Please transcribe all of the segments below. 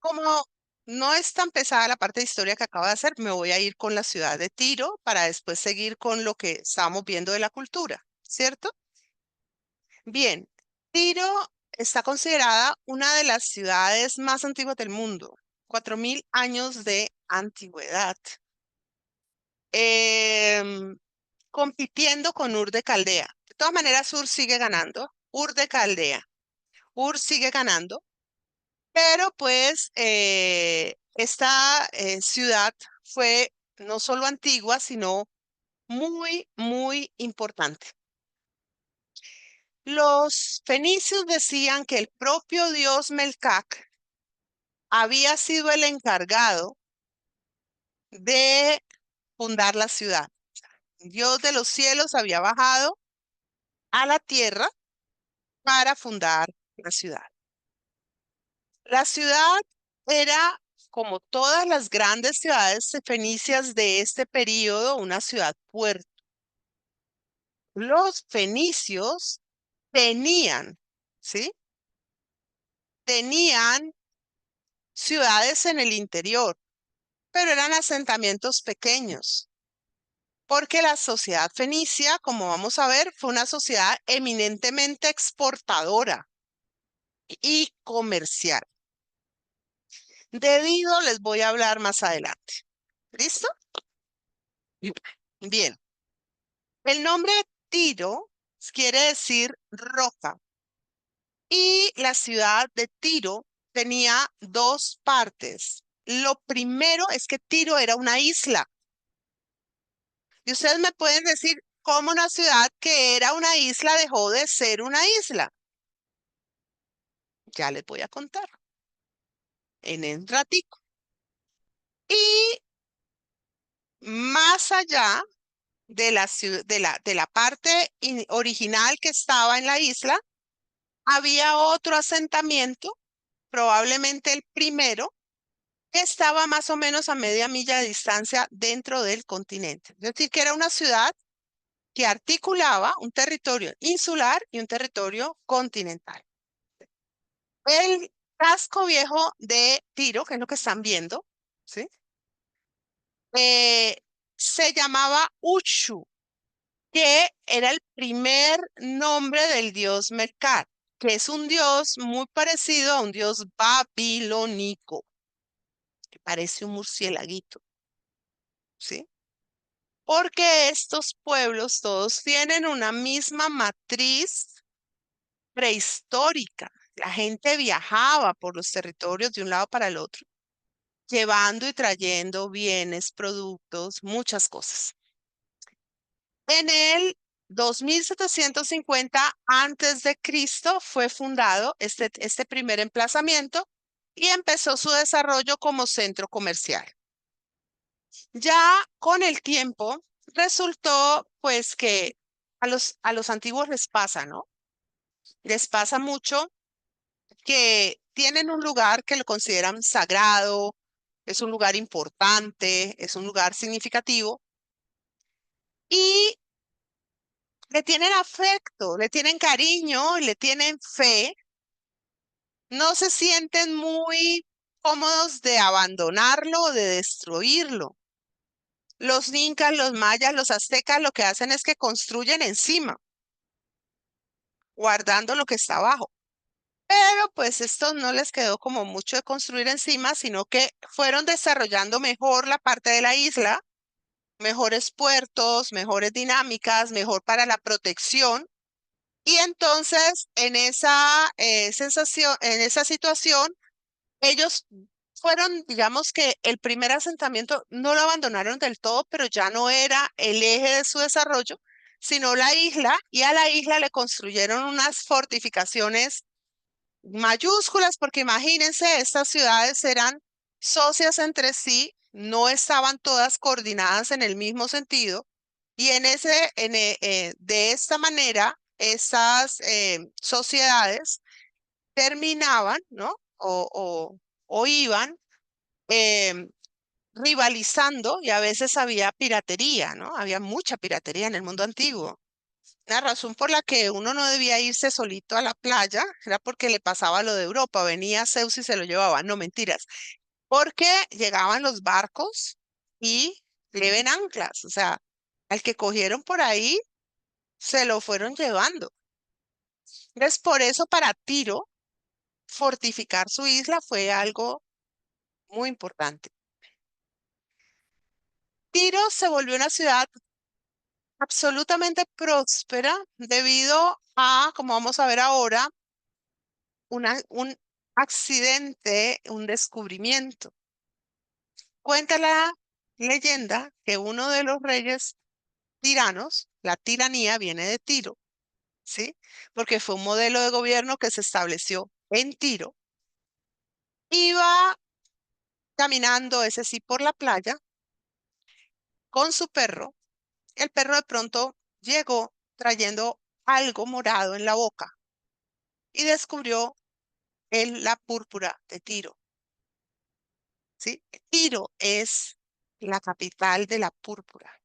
Como no es tan pesada la parte de historia que acabo de hacer, me voy a ir con la ciudad de Tiro para después seguir con lo que estamos viendo de la cultura, ¿cierto? Bien, Tiro está considerada una de las ciudades más antiguas del mundo, 4000 años de antigüedad, em, compitiendo con Ur de Caldea. De todas maneras, Ur sigue ganando, Ur de Caldea, Ur sigue ganando, pero pues esta ciudad fue no solo antigua, sino muy, muy importante. Los fenicios decían que el propio dios Melcac había sido el encargado de fundar la ciudad. Dios de los cielos había bajado a la tierra para fundar la ciudad. La ciudad era, como todas las grandes ciudades fenicias de este periodo, una ciudad puerto. Los fenicios tenían, ¿sí? Tenían ciudades en el interior, pero eran asentamientos pequeños, porque la sociedad fenicia, como vamos a ver, fue una sociedad eminentemente exportadora y comercial. Debido, les voy a hablar más adelante. ¿Listo? Bien. El nombre Tiro quiere decir roca y la ciudad de Tiro tenía dos partes. Lo primero es que Tiro era una isla. Y ustedes me pueden decir cómo una ciudad que era una isla dejó de ser una isla. Ya les voy a contar en un ratico. Y más allá de la parte original que estaba en la isla, había otro asentamiento, probablemente el primero, que estaba más o menos a media milla de distancia dentro del continente. Es decir, que era una ciudad que articulaba un territorio insular y un territorio continental. El casco viejo de Tiro, que es lo que están viendo, ¿sí? Eh, se llamaba Uchu, que era el primer nombre del dios Merkar, que es un dios muy parecido a un dios babilónico, que parece un murciélaguito, ¿sí? Porque estos pueblos todos tienen una misma matriz prehistórica. La gente viajaba por los territorios de un lado para el otro, llevando y trayendo bienes, productos, muchas cosas. En el 2750 antes de Cristo fue fundado este primer emplazamiento y empezó su desarrollo como centro comercial. Ya con el tiempo resultó pues que a los antiguos les pasa, ¿no? Les pasa mucho que tienen un lugar que lo consideran sagrado, es un lugar importante, es un lugar significativo y le tienen afecto, le tienen cariño, le tienen fe, no se sienten muy cómodos de abandonarlo o de destruirlo. Los incas, los mayas, los aztecas lo que hacen es que construyen encima, guardando lo que está abajo. Pero pues esto no les quedó como mucho de construir encima, sino que fueron desarrollando mejor la parte de la isla, mejores puertos, mejores dinámicas, mejor para la protección. Y entonces en esa sensación, en esa situación, ellos fueron, digamos que el primer asentamiento no lo abandonaron del todo, pero ya no era el eje de su desarrollo, sino la isla, y a la isla le construyeron unas fortificaciones mayúsculas, porque imagínense, estas ciudades eran socias entre sí, no estaban todas coordinadas en el mismo sentido, y de esta manera, esas sociedades terminaban, ¿no? O iban em, rivalizando y a veces había piratería, ¿no? Había mucha piratería en el mundo antiguo. La razón por la que uno no debía irse solito a la playa era porque le pasaba lo de Europa, venía Zeus y se lo llevaba, no mentiras, porque llegaban los barcos y le ven anclas, o sea, al que cogieron por ahí se lo fueron llevando. Entonces, por eso para Tiro, fortificar su isla fue algo muy importante. Tiro se volvió una ciudad absolutamente próspera debido a, como vamos a ver ahora, un accidente, un descubrimiento. Cuenta la leyenda que uno de los reyes tiranos, la tiranía viene de Tiro, ¿sí? Porque fue un modelo de gobierno que se estableció en Tiro. Iba caminando, ese sí, por la playa con su perro. El perro de pronto llegó trayendo algo morado en la boca y descubrió la púrpura de Tiro, ¿sí? Tiro es la capital de la púrpura.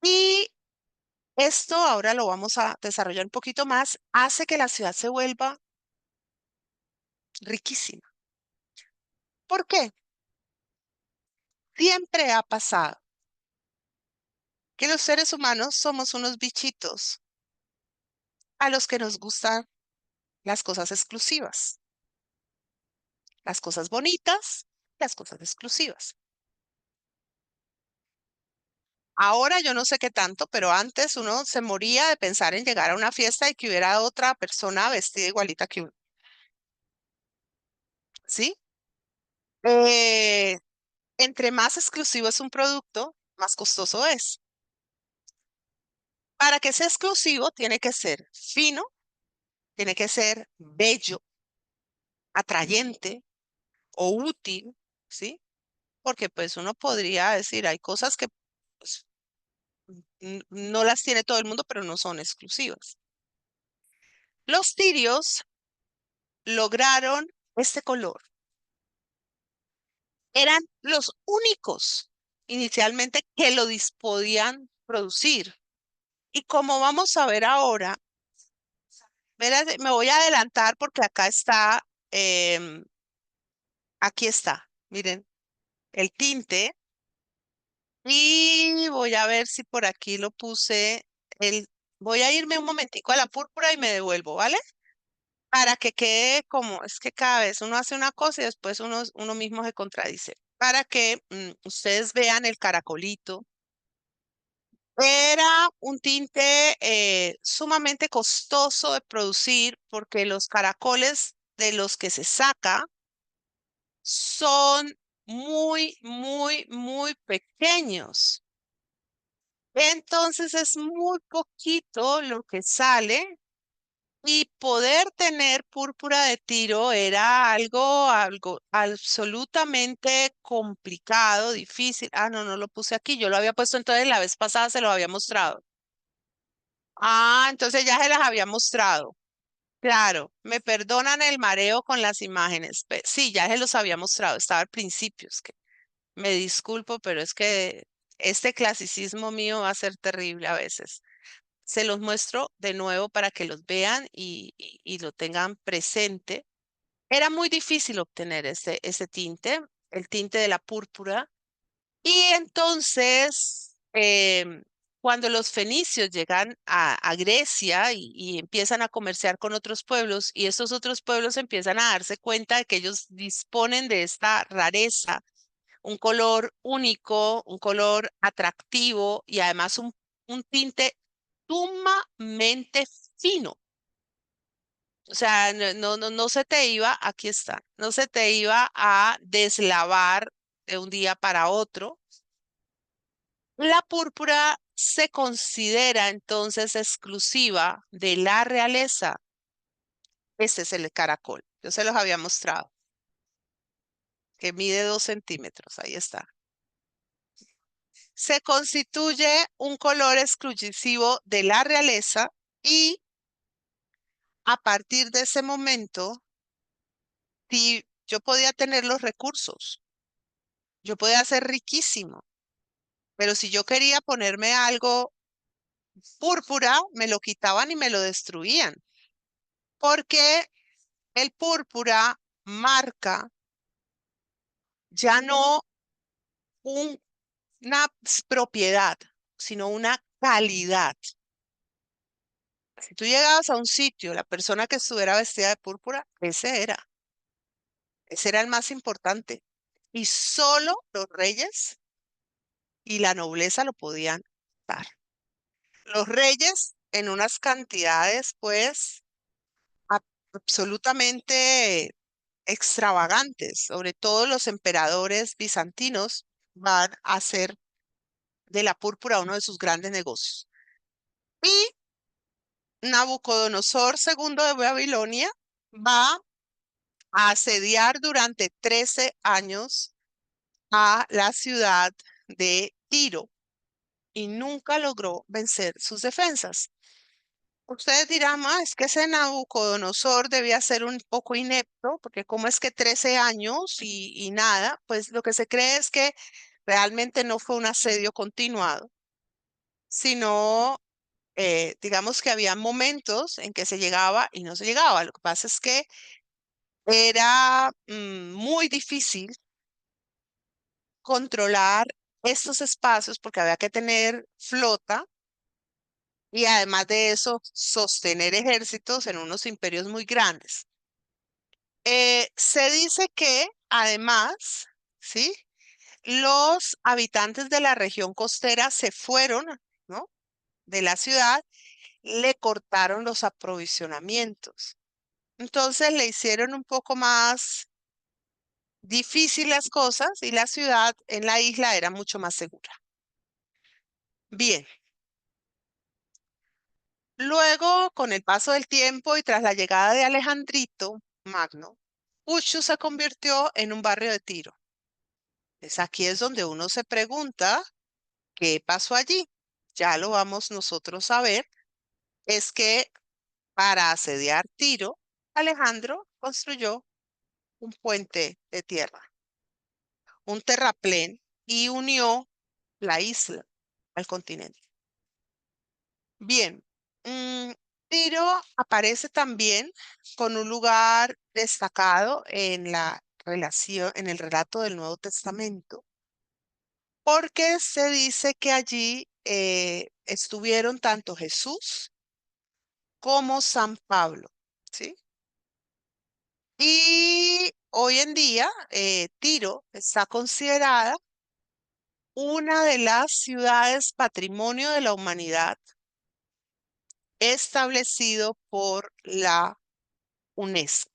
Y esto ahora lo vamos a desarrollar un poquito más, hace que la ciudad se vuelva riquísima. ¿Por qué? Siempre ha pasado que los seres humanos somos unos bichitos a los que nos gustan las cosas exclusivas, las cosas bonitas, las cosas exclusivas. Ahora yo no sé qué tanto, pero antes uno se moría de pensar en llegar a una fiesta y que hubiera otra persona vestida igualita que uno, ¿sí? Eh, entre más exclusivo es un producto, más costoso es. Para que sea exclusivo, tiene que ser fino, tiene que ser bello, atrayente o útil, ¿sí? Porque pues uno podría decir, hay cosas que pues, no las tiene todo el mundo, pero no son exclusivas. Los tirios lograron este color. Eran los únicos inicialmente que lo podían producir. Y como vamos a ver ahora, me voy a adelantar porque acá está, aquí está, miren, el tinte. Y voy a ver si por aquí lo puse. El, voy a irme un momentico a la púrpura y me devuelvo, ¿vale? Para que quede como, es que cada vez uno hace una cosa y después uno mismo se contradice. Para que ustedes vean el caracolito. Era un tinte sumamente costoso de producir porque los caracoles de los que se saca son muy, muy, muy pequeños. Entonces es muy poquito lo que sale y poder tener púrpura de Tiro era algo absolutamente complicado, difícil. Ah, no, no lo puse aquí. Yo lo había puesto entonces la vez pasada, se lo había mostrado. Ah, entonces ya se las había mostrado. Claro, me perdonan el mareo con las imágenes. Sí, ya se los había mostrado, estaba al principio. Es que me disculpo, pero es que este clasicismo mío va a ser terrible a veces. Se los muestro de nuevo para que los vean y lo tengan presente. Era muy difícil obtener ese tinte, el tinte de la púrpura. Y entonces, cuando los fenicios llegan a Grecia y empiezan a comerciar con otros pueblos, y estos otros pueblos empiezan a darse cuenta de que ellos disponen de esta rareza, un color único, un color atractivo y además un tinte sumamente fino. O sea, no se te iba, aquí está, no se te iba a deslavar de un día para otro. La púrpura se considera entonces exclusiva de la realeza. Este es el caracol. Yo se los había mostrado, que mide 2 centímetros. Ahí está. Se constituye un color exclusivo de la realeza y a partir de ese momento, si yo podía tener los recursos, yo podía ser riquísimo, pero si yo quería ponerme algo púrpura me lo quitaban y me lo destruían, porque el púrpura marca ya no una propiedad, sino una calidad. Si tú llegabas a un sitio, la persona que estuviera vestida de púrpura, ese era el más importante. Y solo los reyes y la nobleza lo podían dar. Los reyes en unas cantidades, pues, absolutamente extravagantes, sobre todo los emperadores bizantinos van a hacer de la púrpura uno de sus grandes negocios. Y Nabucodonosor II de Babilonia va a asediar durante 13 años a la ciudad de Tiro y nunca logró vencer sus defensas. Ustedes dirán, es que ese Nabucodonosor debía ser un poco inepto, porque cómo es que 13 años y nada, pues lo que se cree es que realmente no fue un asedio continuado, sino digamos que había momentos en que se llegaba y no se llegaba. Lo que pasa es que era muy difícil controlar estos espacios porque había que tener flota y además de eso sostener ejércitos en unos imperios muy grandes. Se dice que además, ¿sí? Los habitantes de la región costera se fueron, ¿no? De la ciudad, le cortaron los aprovisionamientos. Entonces le hicieron un poco más difícil las cosas y la ciudad en la isla era mucho más segura. Bien, luego, con el paso del tiempo y tras la llegada de Alejandrito Magno, Uchu se convirtió en un barrio de Tiro. Es aquí es donde uno se pregunta qué pasó allí. Ya lo vamos nosotros a ver. Es que para asediar Tiro, Alejandro construyó un puente de tierra, un terraplén, y unió la isla al continente. Bien, Tiro aparece también con un lugar destacado en la relación, en el relato del Nuevo Testamento, porque se dice que allí estuvieron tanto Jesús como San Pablo, ¿sí? Y hoy en día, Tiro está considerada una de las ciudades patrimonio de la humanidad establecido por la UNESCO.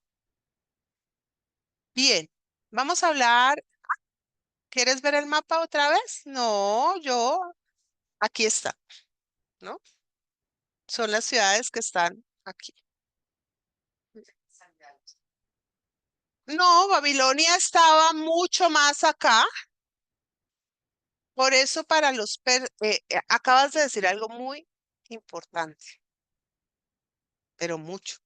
Bien, vamos a hablar. ¿Quieres ver el mapa otra vez? No, aquí está, ¿no? Son las ciudades que están aquí. No, Babilonia estaba mucho más acá. Por eso para acabas de decir algo muy importante, pero mucho.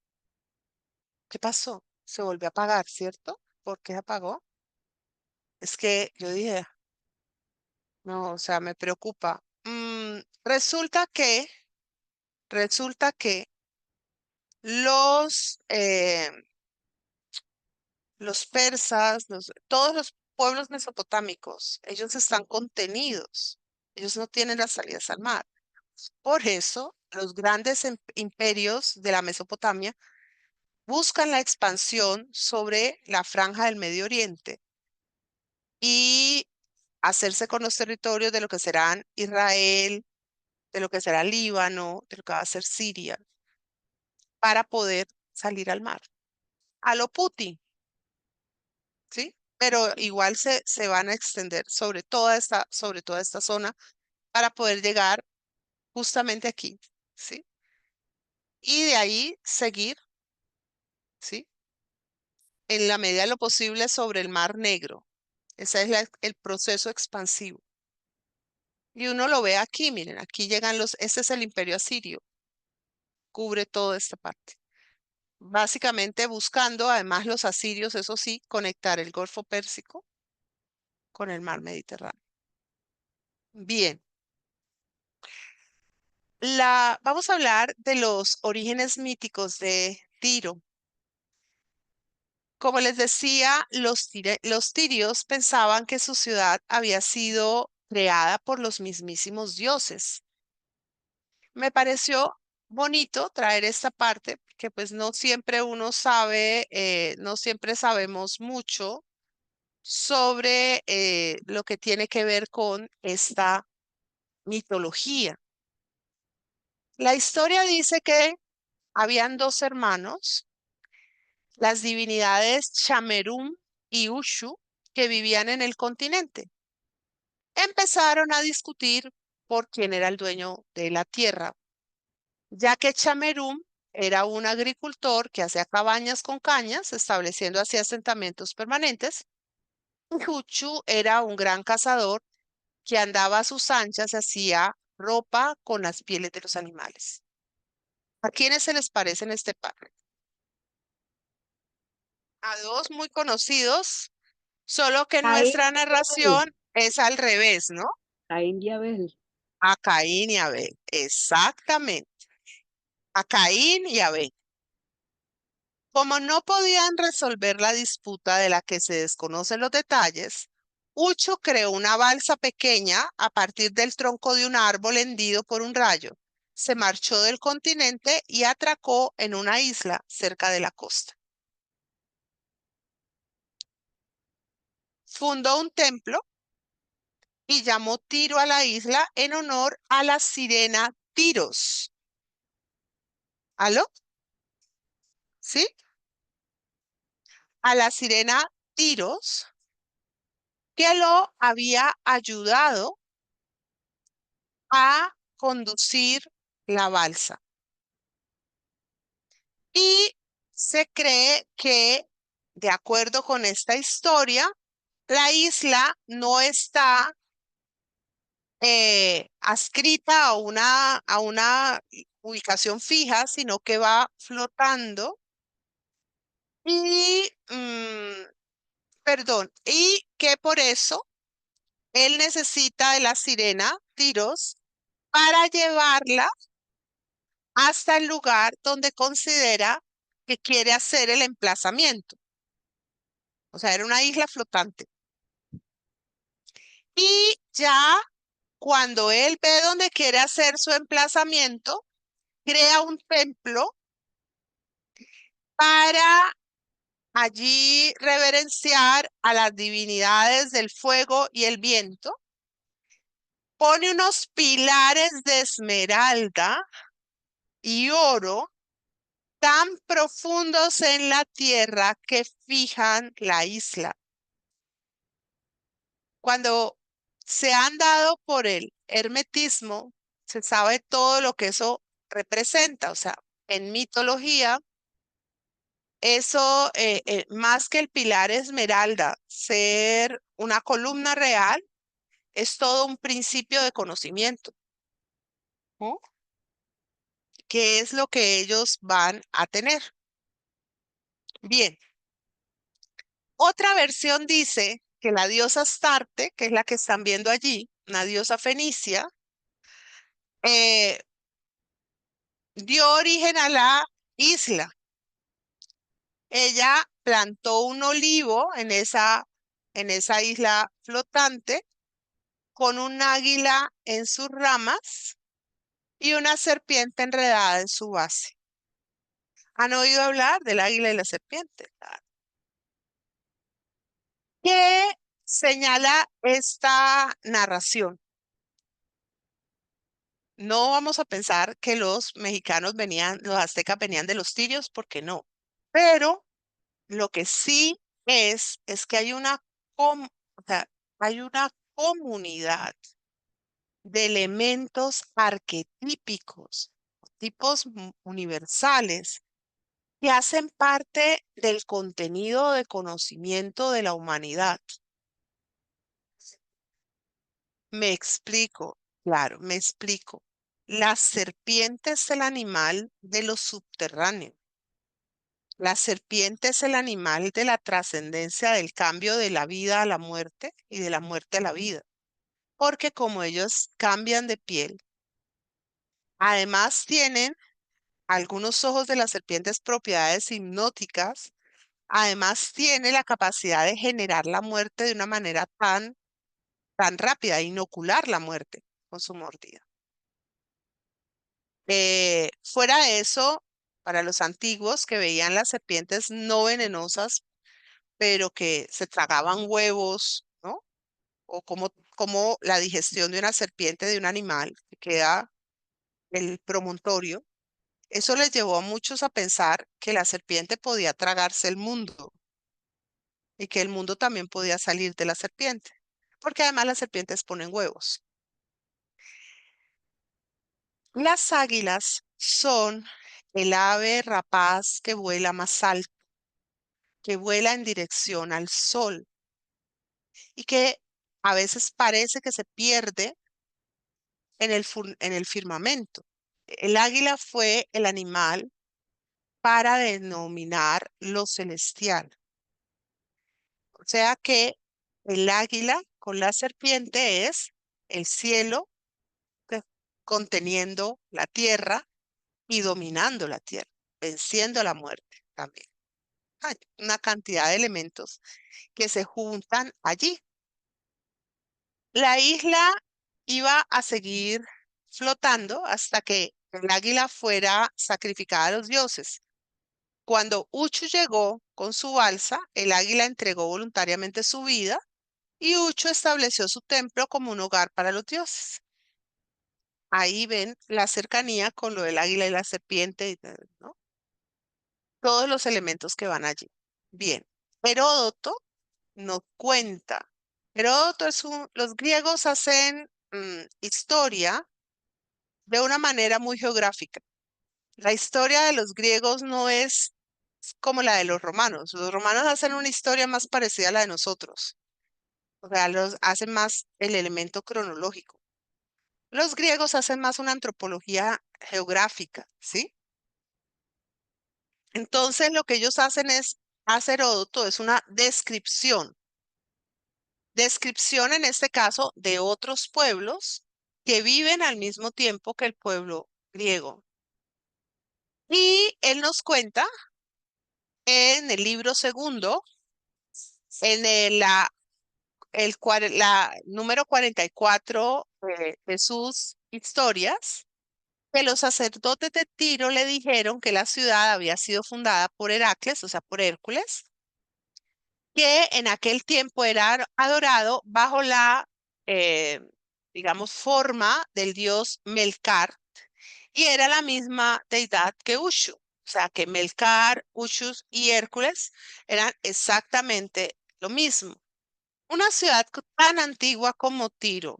¿Qué pasó? Se volvió a apagar, ¿cierto? ¿Por qué se apagó? Es que yo dije, no, o sea, me preocupa. Resulta que los, eh, los persas, todos los pueblos mesopotámicos, ellos están contenidos. Ellos no tienen las salidas al mar. Por eso, los grandes imperios de la Mesopotamia buscan la expansión sobre la franja del Medio Oriente y hacerse con los territorios de lo que serán Israel, de lo que será Líbano, de lo que va a ser Siria, para poder salir al mar. A lo Putin, ¿sí? Pero igual se van a extender sobre toda esta zona para poder llegar justamente aquí, ¿sí? Y de ahí seguir, ¿sí? En la medida de lo posible sobre el Mar Negro. Ese es el proceso expansivo. Y uno lo ve aquí, miren, aquí llegan este es el imperio asirio, cubre toda esta parte. Básicamente buscando, además los asirios, eso sí, conectar el Golfo Pérsico con el mar Mediterráneo. Bien, Vamos a hablar de los orígenes míticos de Tiro. Como les decía, los tirios pensaban que su ciudad había sido creada por los mismísimos dioses. Me pareció bonito traer esta parte, que pues no siempre uno sabe, no siempre sabemos mucho sobre lo que tiene que ver con esta mitología. La historia dice que habían dos hermanos, las divinidades Chamerum y Ushu, que vivían en el continente. Empezaron a discutir por quién era el dueño de la tierra, ya que Chamerum era un agricultor que hacía cabañas con cañas, estableciendo así asentamientos permanentes, y Ushu era un gran cazador que andaba a sus anchas y hacía ropa con las pieles de los animales. ¿A quiénes se les parecen este par? A dos muy conocidos, solo que Caín nuestra y Abel. narración es al revés, ¿no? Caín y Abel. A Caín y Abel, exactamente. A Caín y Abel. Como no podían resolver la disputa de la que se desconocen los detalles, Ucho creó una balsa pequeña a partir del tronco de un árbol hendido por un rayo. Se marchó del continente y atracó en una isla cerca de la costa. Fundó un templo y llamó Tiro a la isla en honor a la sirena Tiros. ¿Aló? ¿Sí? A la sirena Tiros, que lo había ayudado a conducir la balsa. Y se cree que, de acuerdo con esta historia, la isla no está adscrita a una ubicación fija, sino que va flotando y, perdón, y que por eso él necesita de la sirena Tiros para llevarla hasta el lugar donde considera que quiere hacer el emplazamiento. O sea, era una isla flotante. Y ya cuando él ve dónde quiere hacer su emplazamiento, crea un templo para allí reverenciar a las divinidades del fuego y el viento. Pone unos pilares de esmeralda y oro tan profundos en la tierra que fijan la isla. Cuando se han dado por el hermetismo, se sabe todo lo que eso representa. O sea, en mitología, eso, más que el pilar esmeralda, ser una columna real, es todo un principio de conocimiento, ¿no? ¿Qué es lo que ellos van a tener? Bien, otra versión dice que la diosa Astarte, que es la que están viendo allí, una diosa fenicia, eh, dio origen a la isla. Ella plantó un olivo en esa isla flotante con un águila en sus ramas y una serpiente enredada en su base. ¿Han oído hablar del águila y la serpiente? ¿Qué señala esta narración? No vamos a pensar que los mexicanos venían, los aztecas venían de los tirios, porque no. Pero lo que sí es que hay o sea, hay una comunidad de elementos arquetípicos, tipos universales, que hacen parte del contenido de conocimiento de la humanidad. Me explico, claro, me explico. La serpiente es el animal de lo subterráneo. La serpiente es el animal de la trascendencia del cambio de la vida a la muerte y de la muerte a la vida. Porque como ellos cambian de piel, Además tienen algunos ojos de las serpientes propiedades hipnóticas. Además tiene la capacidad de generar la muerte de una manera tan rápida, inocular la muerte con su mordida. Fuera de eso, para los antiguos que veían las serpientes no venenosas, pero que se tragaban huevos, ¿no? O como la digestión de una serpiente de un animal, que queda el promontorio. Eso les llevó a muchos a pensar que la serpiente podía tragarse el mundo y que el mundo también podía salir de la serpiente, porque además las serpientes ponen huevos. Las águilas son el ave rapaz que vuela más alto, que vuela en dirección al sol y que a veces parece que se pierde en el firmamento. El águila fue el animal para denominar lo celestial. O sea que el águila con la serpiente es el cielo que- conteniendo la tierra y dominando la tierra, venciendo la muerte también. Hay una cantidad de elementos que se juntan allí. La isla iba a seguir flotando hasta que el águila fuera sacrificada a los dioses. Cuando Uchu llegó con su balsa, el águila entregó voluntariamente su vida y Uchu estableció su templo como un hogar para los dioses. Ahí ven la cercanía con lo del águila y la serpiente, ¿no? Todos los elementos que van allí. Bien, Heródoto nos cuenta. Heródoto los griegos hacen historia de una manera muy geográfica. La historia de los griegos no es como la de los romanos. Los romanos hacen una historia más parecida a la de nosotros. O sea, los hacen más el elemento cronológico. Los griegos hacen más una antropología geográfica, ¿sí? Entonces, lo que ellos hacen es, hacer Heródoto es una descripción. Descripción en este caso de otros pueblos que viven al mismo tiempo que el pueblo griego. Y él nos cuenta en el libro segundo, en la número 44 de sus historias, que los sacerdotes de Tiro le dijeron que la ciudad había sido fundada por Heracles, o sea, por Hércules, que en aquel tiempo era adorado bajo eh, digamos, forma del dios Melcar y era la misma deidad que Ushu. O sea, que Melcar, Ushus y Hércules eran exactamente lo mismo. Una ciudad tan antigua como Tiro,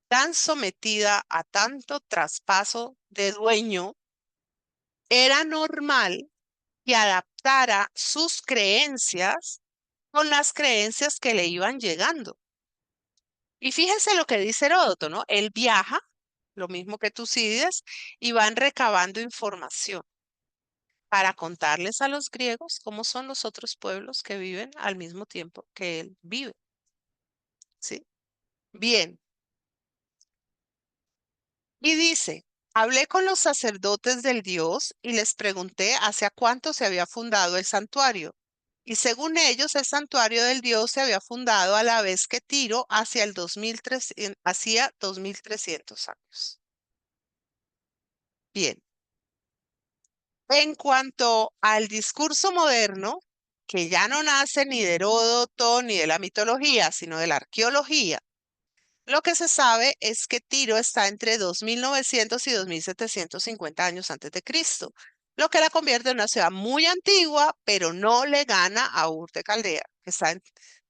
tan sometida a tanto traspaso de dueño, era normal que adaptara sus creencias con las creencias que le iban llegando. Y fíjese lo que dice Heródoto, ¿no? Él viaja, lo mismo que Tucídides, y van recabando información para contarles a los griegos cómo son los otros pueblos que viven al mismo tiempo que él vive, ¿sí? Bien, y dice, hablé con los sacerdotes del dios y les pregunté hacia cuánto se había fundado el santuario. Y según ellos, el santuario del dios se había fundado a la vez que Tiro hacia el 2300, hacía 2300 años. Bien, en cuanto al discurso moderno, que ya no nace ni de Heródoto ni de la mitología, sino de la arqueología, lo que se sabe es que Tiro está entre 2900 y 2750 años antes de Cristo, lo que la convierte en una ciudad muy antigua, pero no le gana a Ur de Caldea, que está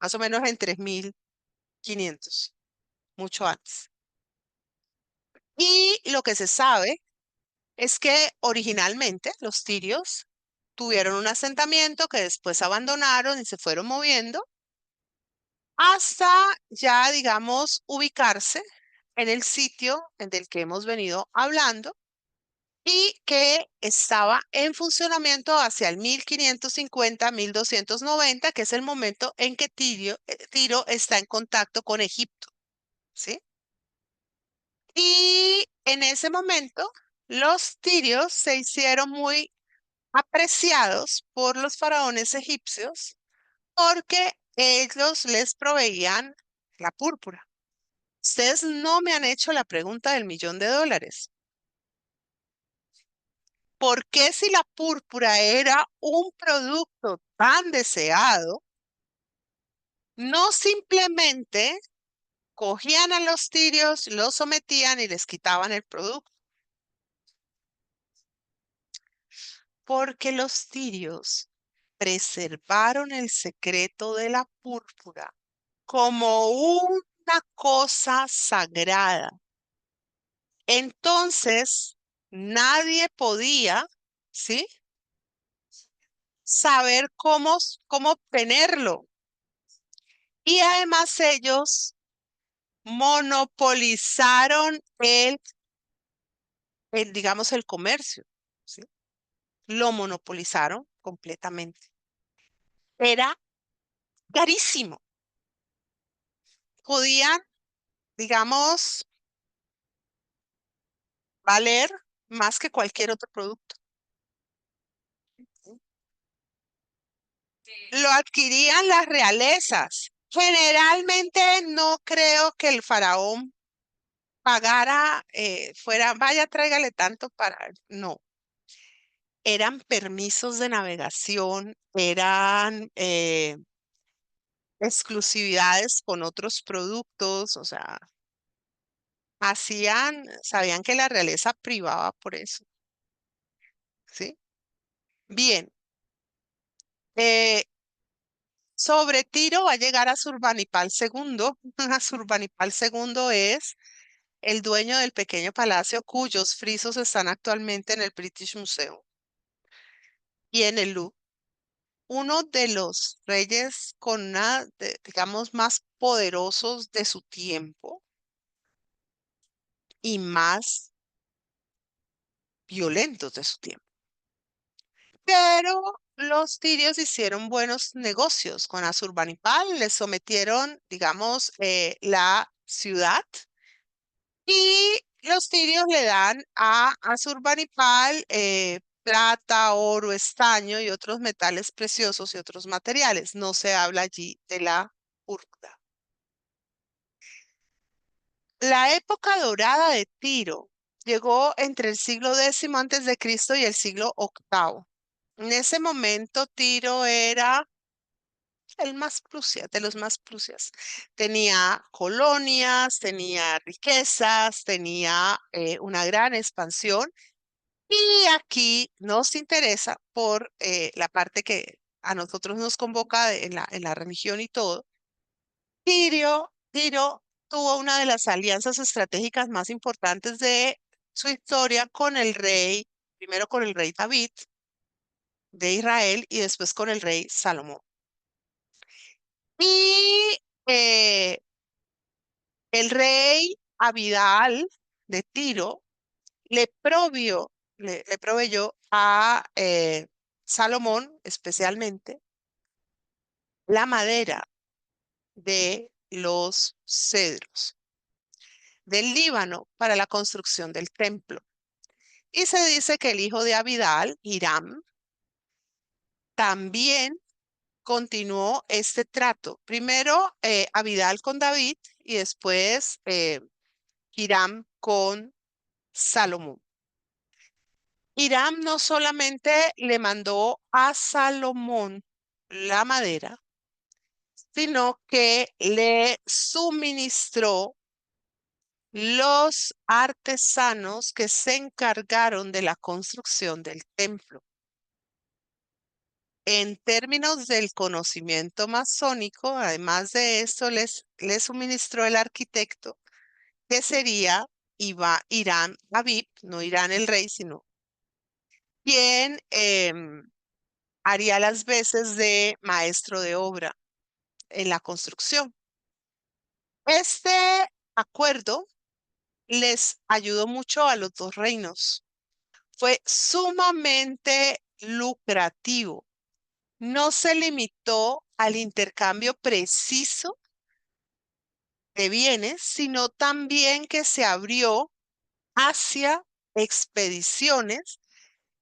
más o menos en 3500, mucho antes. Y lo que se sabe es que originalmente los tirios tuvieron un asentamiento que después abandonaron y se fueron moviendo hasta ya, digamos, ubicarse en el sitio en el que hemos venido hablando y que estaba en funcionamiento hacia el 1550-1290, que es el momento en que Tiro está en contacto con Egipto, ¿sí? Y en ese momento Los tirios se hicieron muy apreciados por los faraones egipcios porque ellos les proveían la púrpura. Ustedes no me han hecho la pregunta del $1.000.000. ¿Por qué si la púrpura era un producto tan deseado, no simplemente cogían a los tirios, los sometían y les quitaban el producto? Porque los tirios preservaron el secreto de la púrpura como una cosa sagrada. Entonces, nadie podía, ¿sí? Saber cómo obtenerlo. Y además ellos monopolizaron digamos, el comercio, ¿sí? Lo monopolizaron completamente. Era carísimo. Podían, digamos, valer más que cualquier otro producto. Lo adquirían las realezas. Generalmente no creo que el faraón pagara, fuera, vaya, tráigale tanto para... No, eran permisos de navegación, eran exclusividades con otros productos, o sea, sabían que la realeza privaba por eso, ¿sí? Bien, eh, sobre Tiro va a llegar a Asurbanipal II. Asurbanipal II es el dueño del pequeño palacio cuyos frisos están actualmente en el British Museum y en el Louvre. Uno de los reyes con digamos, más poderosos de su tiempo y más violentos de su tiempo. Pero los tirios hicieron buenos negocios con Asurbanipal, les sometieron, digamos, la ciudad y los tirios le dan a Asurbanipal plata, oro, estaño y otros metales preciosos y otros materiales. No se habla allí de la púrpura. La época dorada de Tiro llegó entre el siglo X antes de Cristo y el siglo VIII. En ese momento Tiro era el más Prusia, de los más Prusias. Tenía colonias, tenía riquezas, tenía una gran expansión. Y aquí nos interesa por la parte que a nosotros nos convoca en la religión y todo. Tiro tuvo una de las alianzas estratégicas más importantes de su historia con el rey, primero con el rey David de Israel y después con el rey Salomón. Y el rey Abidal de Tiro le proveyó a Salomón especialmente la madera de los cedros del Líbano para la construcción del templo. Y se dice que el hijo de Abidal, Hiram, también continuó este trato. Primero Abidal con David y después Hiram con Salomón. Hiram no solamente le mandó a Salomón la madera, sino que le suministró los artesanos que se encargaron de la construcción del templo. En términos del conocimiento masónico, además de esto, les suministró el arquitecto, que sería Irán Habib, no Irán el rey, sino quien haría las veces de maestro de obra en la construcción. Este acuerdo les ayudó mucho a los dos reinos. Fue sumamente lucrativo. No se limitó al intercambio preciso de bienes, sino también que se abrió hacia expediciones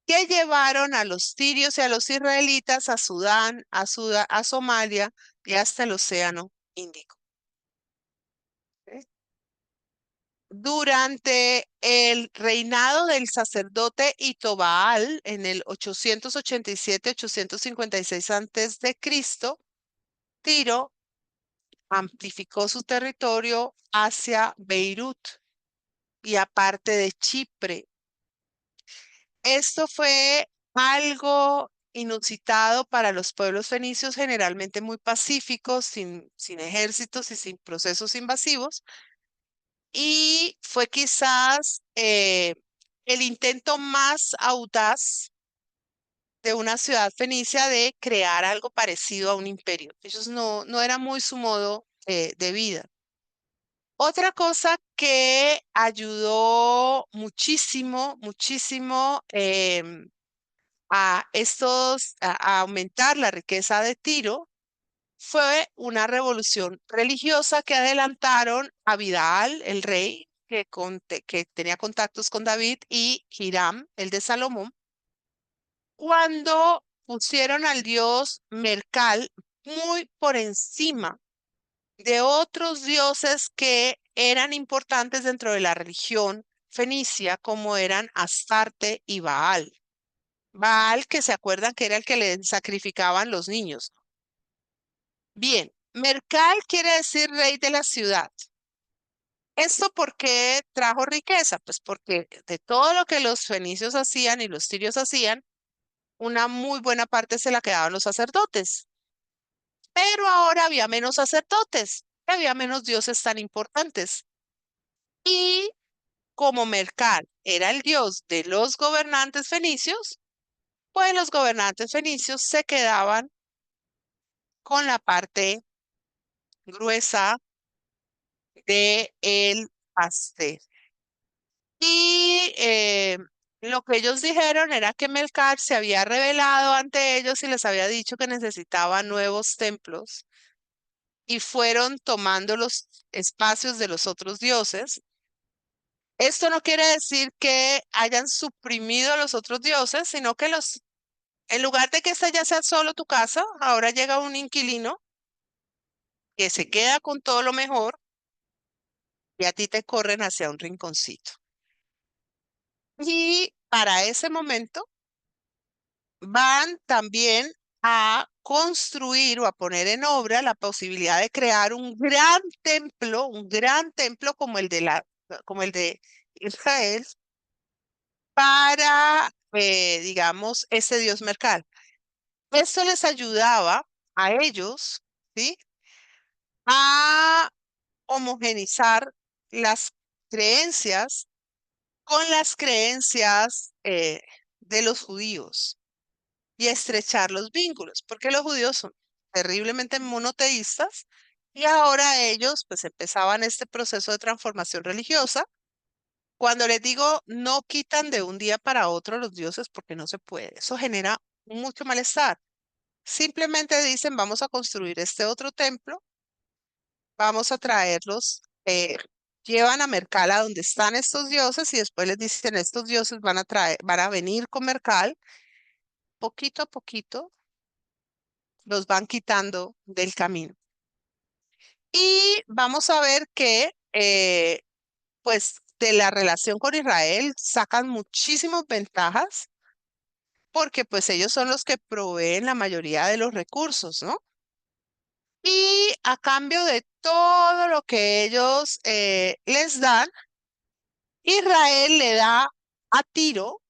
que llevaron a los tirios y a los israelitas a Sudán, a Somalia y hasta el Océano Índico. ¿Ok? Durante el reinado del sacerdote Itobaal en el 887-856 antes de Cristo, Tiro amplificó su territorio hacia Beirut y aparte de Chipre. Esto fue algo inusitado para los pueblos fenicios, generalmente muy pacíficos, sin ejércitos y sin procesos invasivos, y fue quizás el intento más audaz de una ciudad fenicia de crear algo parecido a un imperio. Ellos no era muy su modo de vida. Otra cosa que ayudó muchísimo, muchísimo a aumentar la riqueza de Tiro fue una revolución religiosa que adelantaron a Vidal, el rey, que tenía contactos con David, y Hiram, el de Salomón, cuando pusieron al dios Mercal muy por encima de otros dioses que eran importantes dentro de la religión fenicia, como eran Astarte y Baal. Baal, que se acuerdan que era el que le sacrificaban los niños. Bien, Mercal quiere decir rey de la ciudad. ¿Esto por qué trajo riqueza? Pues porque de todo lo que los fenicios hacían y los tirios hacían, una muy buena parte se la quedaban los sacerdotes. Pero ahora había menos sacerdotes, había menos dioses tan importantes. Y como Mercal era el dios de los gobernantes fenicios, pues los gobernantes fenicios se quedaban con la parte gruesa de el pastel. Y lo que ellos dijeron era que Melcar se había revelado ante ellos y les había dicho que necesitaban nuevos templos y fueron tomando los espacios de los otros dioses. Esto no quiere decir que hayan suprimido a los otros dioses, sino que en lugar de que esta ya sea solo tu casa, ahora llega un inquilino que se queda con todo lo mejor y a ti te corren hacia un rinconcito. Y para ese momento van también a construir o a poner en obra la posibilidad de crear un gran templo como el de Israel para, digamos, ese dios Mercal. Esto les ayudaba a ellos, ¿sí? A homogenizar las creencias con las creencias de los judíos y estrechar los vínculos, porque los judíos son terriblemente monoteístas y ahora ellos pues empezaban este proceso de transformación religiosa. Cuando les digo no quitan de un día para otro los dioses porque no se puede, eso genera mucho malestar. Simplemente dicen vamos a construir este otro templo, vamos a traerlos, llevan a Mercal a donde están estos dioses y después les dicen estos dioses van a venir con Mercal, poquito a poquito los van quitando del camino. Y vamos a ver que, pues, de la relación con Israel sacan muchísimas ventajas porque, pues, ellos son los que proveen la mayoría de los recursos, ¿no? Y a cambio de todo lo que ellos les dan, Israel le da a Tiro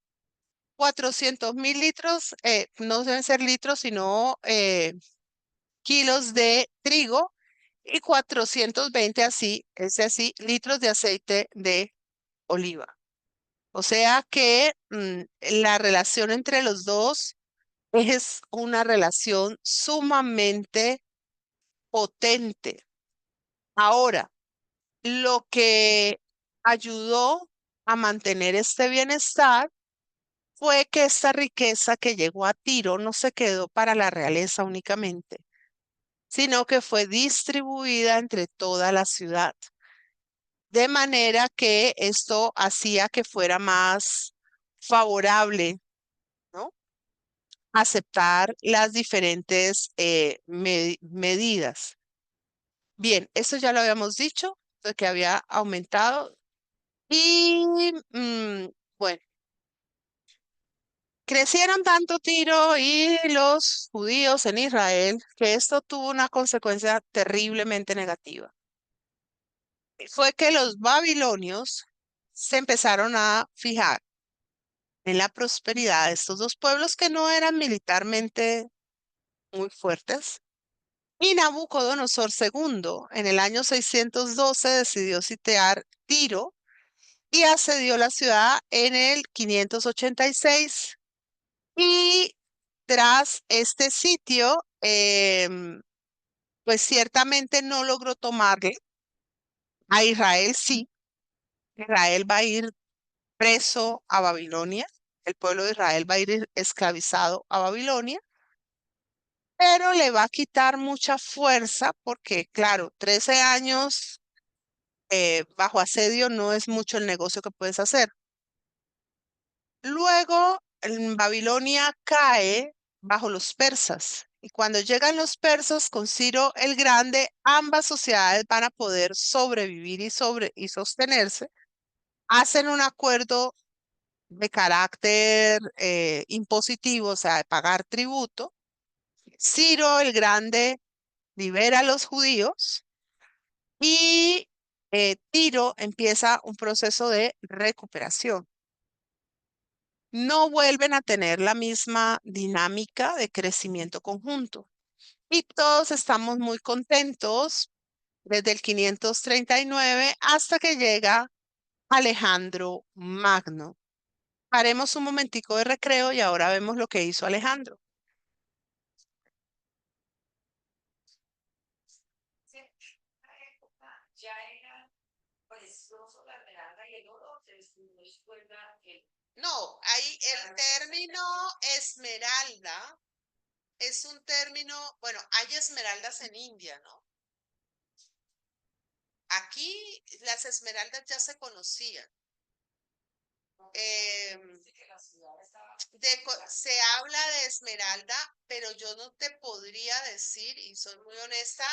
400.000 litros, no deben ser litros, sino kilos de trigo y 420 así, es así, litros de aceite de oliva. O sea que la relación entre los dos es una relación sumamente potente. Ahora, lo que ayudó a mantener este bienestar fue que esta riqueza que llegó a Tiro no se quedó para la realeza únicamente, sino que fue distribuida entre toda la ciudad. de manera que esto hacía que fuera más favorable, ¿no? Aceptar las diferentes medidas. Bien, eso ya lo habíamos dicho, de que había aumentado. Y bueno, crecieron tanto Tiro y los judíos en Israel que esto tuvo una consecuencia terriblemente negativa. Fue que los babilonios se empezaron a fijar en la prosperidad de estos dos pueblos que no eran militarmente muy fuertes. Y Nabucodonosor II, en el año 612, decidió sitiar Tiro y asedió la ciudad en el 586. Y tras este sitio, pues ciertamente no logró tomarle. A Israel sí. Israel va a ir preso a Babilonia. El pueblo de Israel va a ir esclavizado a Babilonia, pero le va a quitar mucha fuerza porque, claro, 13 años bajo asedio no es mucho el negocio que puedes hacer. Luego, en Babilonia cae bajo los persas. Y cuando llegan los persas con Ciro el Grande, ambas sociedades van a poder sobrevivir y sostenerse. Hacen un acuerdo de carácter impositivo, o sea, de pagar tributo. Ciro el Grande libera a los judíos y Tiro empieza un proceso de recuperación. No vuelven a tener la misma dinámica de crecimiento conjunto. Y todos estamos muy contentos desde el 539 hasta que llega Alejandro Magno. Haremos un momentico de recreo y ahora vemos lo que hizo Alejandro. Sí, en esa época ya era precioso la esmeralda y el oro, se descuelga el... No, ahí el término esmeralda es un término, bueno, hay esmeraldas en India, ¿no? Aquí las esmeraldas ya se conocían. Se habla de esmeralda, pero yo no te podría decir, y soy muy honesta,